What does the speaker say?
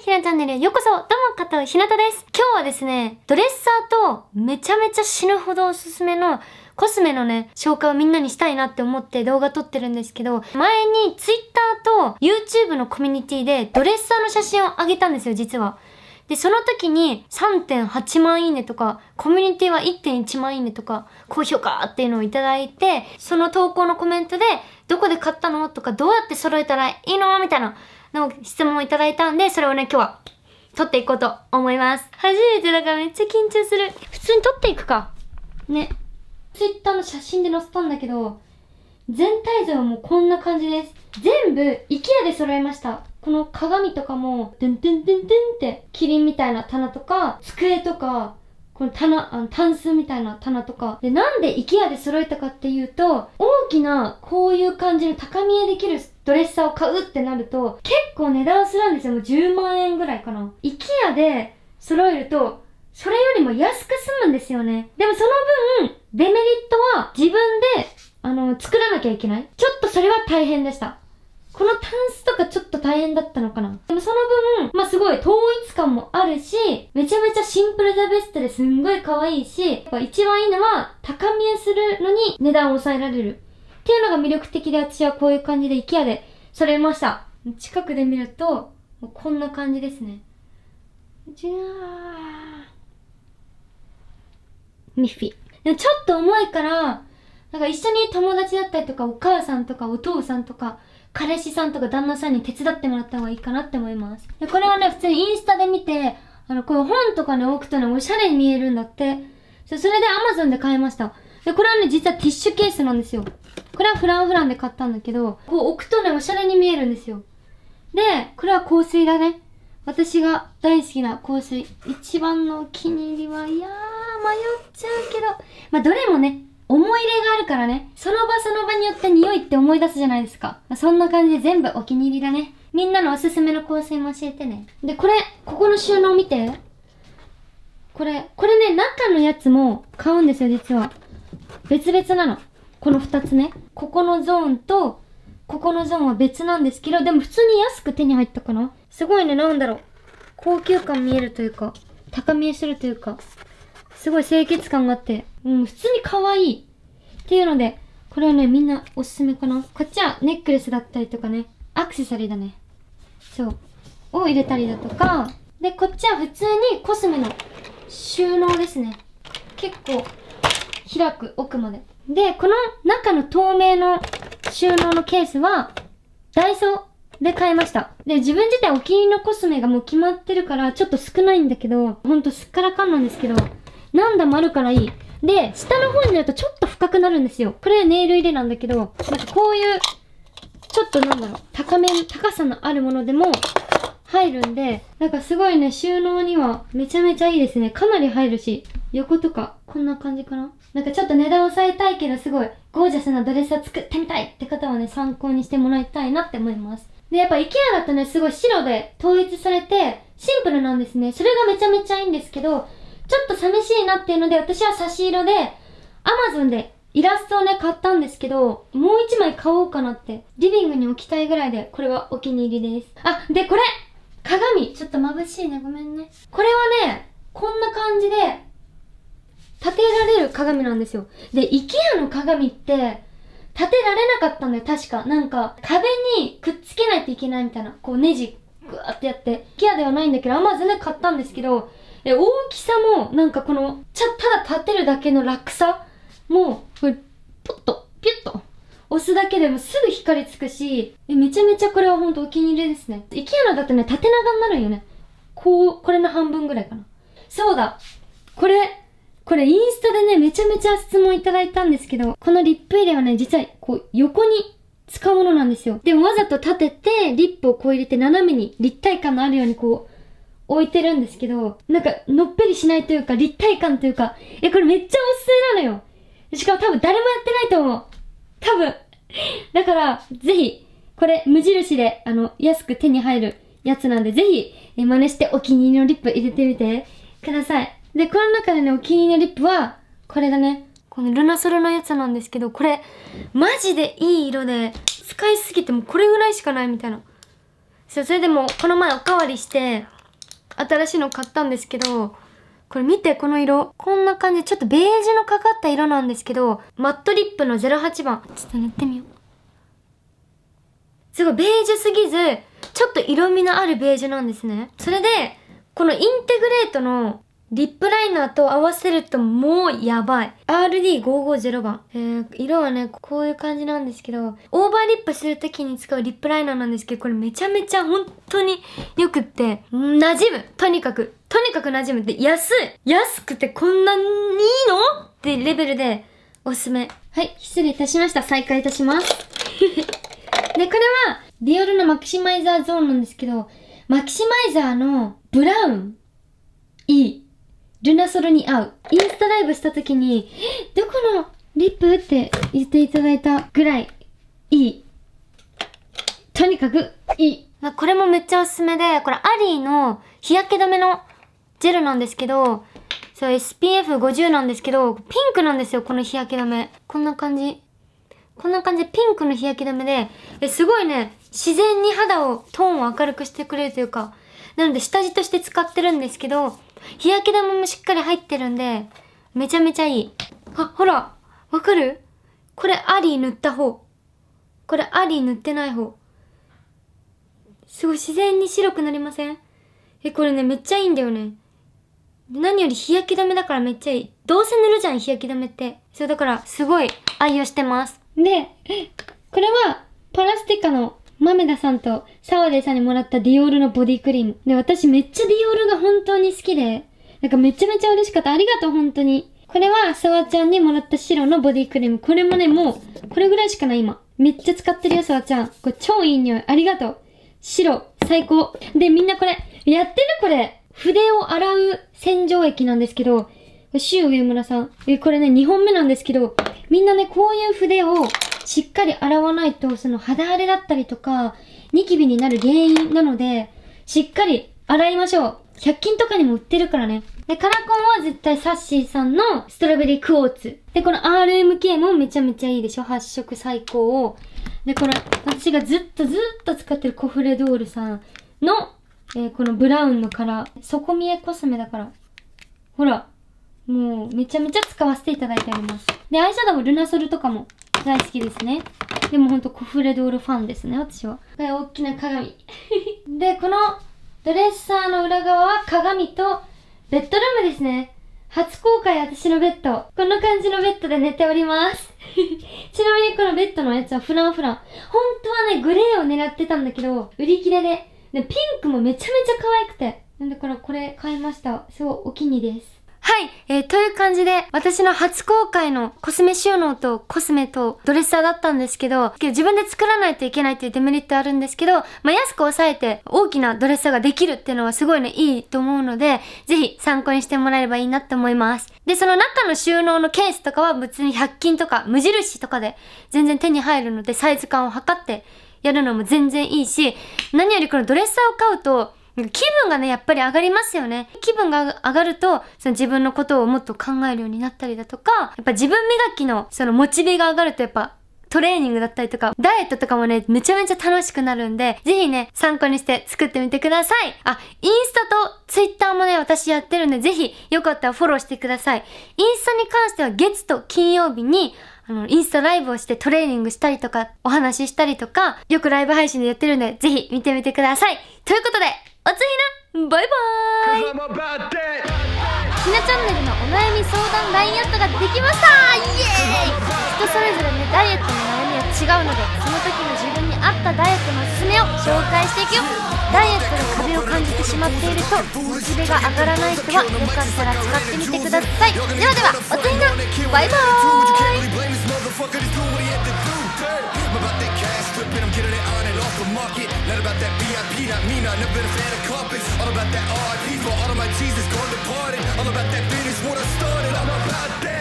ひなチャンネルへようこそ。どうも、加藤ひなたです。今日はですね、ドレッサーとめちゃめちゃ死ぬほどおすすめのコスメのね、紹介をみんなにしたいなって思って動画撮ってるんですけど、前に Twitter と YouTube のコミュニティでドレッサーの写真を上げたんですよ、実は。で、その時に 3.8 万いいねとか、コミュニティは 1.1 万いいねとか、高評価っていうのをいただいて、その投稿のコメントで、どこで買ったのとか、どうやって揃えたらいいのみたいなの質問をいただいたんで、それをね、今日は撮っていこうと思います。初めてだからめっちゃ緊張する。普通に撮っていくか。ね。Twitter の写真で載せたんだけど、全体像はもうこんな感じです。全部、IKEA で揃えました。この鏡とかも、ドゥンドゥンドゥンドゥンって、キリンみたいな棚とか、机とか、この棚、タンスみたいな棚とか。で、なんで IKEA で揃えたかっていうと、大きな、こういう感じの高見えできるドレッサーを買うってなると、結構値段するんですよ。もう10万円ぐらいかな。IKEA で揃えると、それよりも安く済むんですよね。でもその分、デメリットは自分で、作らなきゃいけない。ちょっとそれは大変でした。このタンスとかちょっと大変だったのかな。でもその分、まあ、すごい統一感もあるし、めちゃめちゃシンプルザベストですんごい可愛いし、やっぱ一番いいのは高見えするのに値段を抑えられる。っていうのが魅力的で、私はこういう感じで IKEA で揃えました。近くで見ると、もうこんな感じですね。じゃー。ミッフィ。でもちょっと重いから、なんか一緒に友達だったりとかお母さんとかお父さんとか彼氏さんとか旦那さんに手伝ってもらった方がいいかなって思います。で、これはね、普通にインスタで見て、こういう本とかね、置くとね、おしゃれに見えるんだって。それで Amazon で買いました。で、これはね、実はティッシュケースなんですよ。これはフランフランで買ったんだけど、こう置くとね、おしゃれに見えるんですよ。で、これは香水だね。私が大好きな香水。一番のお気に入りは、いやー、迷っちゃうけど、まあ、どれもね、思い入れがあるからね。その場その場によって匂いって思い出すじゃないですか。そんな感じで全部お気に入りだね。みんなのおすすめの香水も教えてね。で、ここの収納見て。これね、中のやつも買うんですよ、実は。別々なの。この2つね。ここのゾーンと、ここのゾーンは別なんですけど、でも普通に安く手に入ったかな。すごいね、なんだろう。高級感見えるというか、高見えするというか、すごい清潔感があって、普通に可愛い。っていうので、これはね、みんなおすすめかな。こっちはネックレスだったりとかね、アクセサリーだね。そう。を入れたりだとか、で、こっちは普通にコスメの収納ですね。結構、開く奥まで。で、この中の透明の収納のケースは、ダイソーで買いました。で、自分自体お気に入りのコスメがもう決まってるから、ちょっと少ないんだけど、ほんとすっからかんなんですけど、何段もあるからいい。で、下の方になるとちょっと深くなるんですよ。これネイル入れなんだけど、なんかこういう、ちょっとなんだろう、高さのあるものでも入るんで、なんかすごいね、収納にはめちゃめちゃいいですね。かなり入るし、横とか、こんな感じかな。なんかちょっと値段を抑えたいけど、すごいゴージャスなドレスを作ってみたいって方はね、参考にしてもらいたいなって思います。で、やっぱ IKEA だとね、すごい白で統一されて、シンプルなんですね。それがめちゃめちゃいいんですけど、ちょっと寂しいなっていうので、私は差し色で、Amazon でイラストをね、買ったんですけど、もう一枚買おうかなって、リビングに置きたいぐらいで、これはお気に入りです。あ、で、これ鏡ちょっと眩しいね。ごめんね。これはね、こんな感じで、立てられる鏡なんですよ。で、IKEA の鏡って、立てられなかったんだよ、確か。なんか、壁にくっつけないといけないみたいな。こう、ネジ、ぐーってやって。IKEA ではないんだけど、Amazon で買ったんですけど、大きさも、なんかこの、ただ立てるだけの楽さもう、これ、ポッと、ピュッと、押すだけでもすぐ光つくし、めちゃめちゃこれはほんとお気に入りですね。IKEA のだとね、縦長になるんよね。これの半分ぐらいかな。そうだ。これインスタでね、めちゃめちゃ質問いただいたんですけど、このリップ入れはね、実はこう、横に使うものなんですよ。でもわざと立てて、リップをこう入れて斜めに立体感のあるようにこう、置いてるんですけど、なんか、のっぺりしないというか、立体感というか、これめっちゃおすすめなのよ。しかも多分誰もやってないと思う。多分。だから、ぜひ、これ、無印で、安く手に入るやつなんで、ぜひ、真似してお気に入りのリップ入れてみてください。で、この中でね、お気に入りのリップは、これだね。このルナソルのやつなんですけど、これ、マジでいい色で、使いすぎてもこれぐらいしかないみたいな。そう、それでも、この前おかわりして、新しいの買ったんですけど、これ見て、この色。こんな感じ。ちょっとベージュのかかった色なんですけど、マットリップの08番。ちょっと塗ってみよう。すごいベージュすぎず、ちょっと色味のあるベージュなんですね。それで、このインテグレートのリップライナーと合わせるともうやばい。RD550 番。色はね、こういう感じなんですけど、オーバーリップするときに使うリップライナーなんですけど、これめちゃめちゃ本当に良くって、馴染む。とにかく馴染むって、安くてこんなにいいのってレベルでおすすめ。はい、失礼いたしました。再開いたします。で、これは、ディオールのマキシマイザーゾーンなんですけど、マキシマイザーのブラウン、いい。ルナソルに合う。インスタライブした時に、どこのリップって言っていただいたぐらい、いい。とにかく、いい。これもめっちゃおすすめで、これアリーの日焼け止めのジェルなんですけど、そう、SPF50 なんですけど、ピンクなんですよ、この日焼け止め。こんな感じでピンクの日焼け止めで、すごいね、自然に肌を、トーンを明るくしてくれるというか、なので下地として使ってるんですけど、日焼け止めもしっかり入ってるんで、めちゃめちゃいい。あ、ほら、わかる？これアリー塗った方。これアリー塗ってない方。すごい自然に白くなりません？これね、めっちゃいいんだよね。何より日焼け止めだからめっちゃいい。どうせ塗るじゃん、日焼け止めって。そう、だからすごい愛用してます。で、これはパラスティカの豆田さんと澤出さんにもらったディオールのボディクリーム。で、私めっちゃディオールが本当に好きで、なんかめちゃめちゃ嬉しかった。ありがとう、本当に。これは澤ちゃんにもらった白のボディクリーム。これもね、もう、これぐらいしかない今。めっちゃ使ってるよ、澤ちゃん。これ超いい匂い。ありがとう。白、最高。で、みんなこれ、やってるこれ。筆を洗う洗浄液なんですけど、シュウ上村さん。これね、2本目なんですけど、みんなね、こういう筆をしっかり洗わないと、その肌荒れだったりとか、ニキビになる原因なので、しっかり洗いましょう。100均とかにも売ってるからね。で、カラコンは絶対サッシーさんのストロベリークォーツ。で、この RMK もめちゃめちゃいいでしょ？発色最高。で、これ、私がずっと使ってるコフレドールさんの、このブラウンのカラー。底見えコスメだから。ほら。もう、めちゃめちゃ使わせていただいております。で、アイシャドウもルナソルとかも大好きですね。でもほんとコフレドールファンですね、私は。大きな鏡。で、このドレッサーの裏側は鏡とベッドルームですね。初公開私のベッド。こんな感じのベッドで寝ております。ちなみにこのベッドのやつはフラン。本当はね、グレーを狙ってたんだけど、売り切れで。で、ピンクもめちゃめちゃ可愛くて。なんだからこれ買いました。すごいお気に入りです。はい、という感じで、私の初公開のコスメ収納とコスメとドレッサーだったんですけど、自分で作らないといけないっていうデメリットあるんですけど、安く抑えて大きなドレッサーができるっていうのはすごいね、いいと思うので、ぜひ参考にしてもらえればいいなって思います。で、その中の収納のケースとかは別に100均とか無印とかで全然手に入るので、サイズ感を測ってやるのも全然いいし、何よりこのドレッサーを買うと、気分がね、やっぱり上がりますよね。気分が上がると、その自分のことをもっと考えるようになったりだとか、やっぱ自分磨きのそのモチベが上がるとやっぱトレーニングだったりとか、ダイエットとかもね、めちゃめちゃ楽しくなるんで、ぜひね、参考にして作ってみてください。あ、インスタとツイッターもね、私やってるんで、ぜひよかったらフォローしてください。インスタに関しては月と金曜日に、インスタライブをしてトレーニングしたりとか、お話ししたりとか、よくライブ配信でやってるんで、ぜひ見てみてください。ということで、おつひな、バイバーイ。ひなチャンネルのお悩み相談 LINE アットができました。イエーイ。人それぞれね、ダイエットの悩みは違うので、その時の自分に合ったダイエットのおすすめを紹介していくよ。ダイエットで壁を感じてしまっていると、モチベが上がらない人はよかったら使ってみてください。ではでは、おつひな、バイバーイ。Not about that VIP, not me, not never been a fan of carpets. All about that RIP for all of my Jesus gone departed. All about that business, what I started, I'm about that.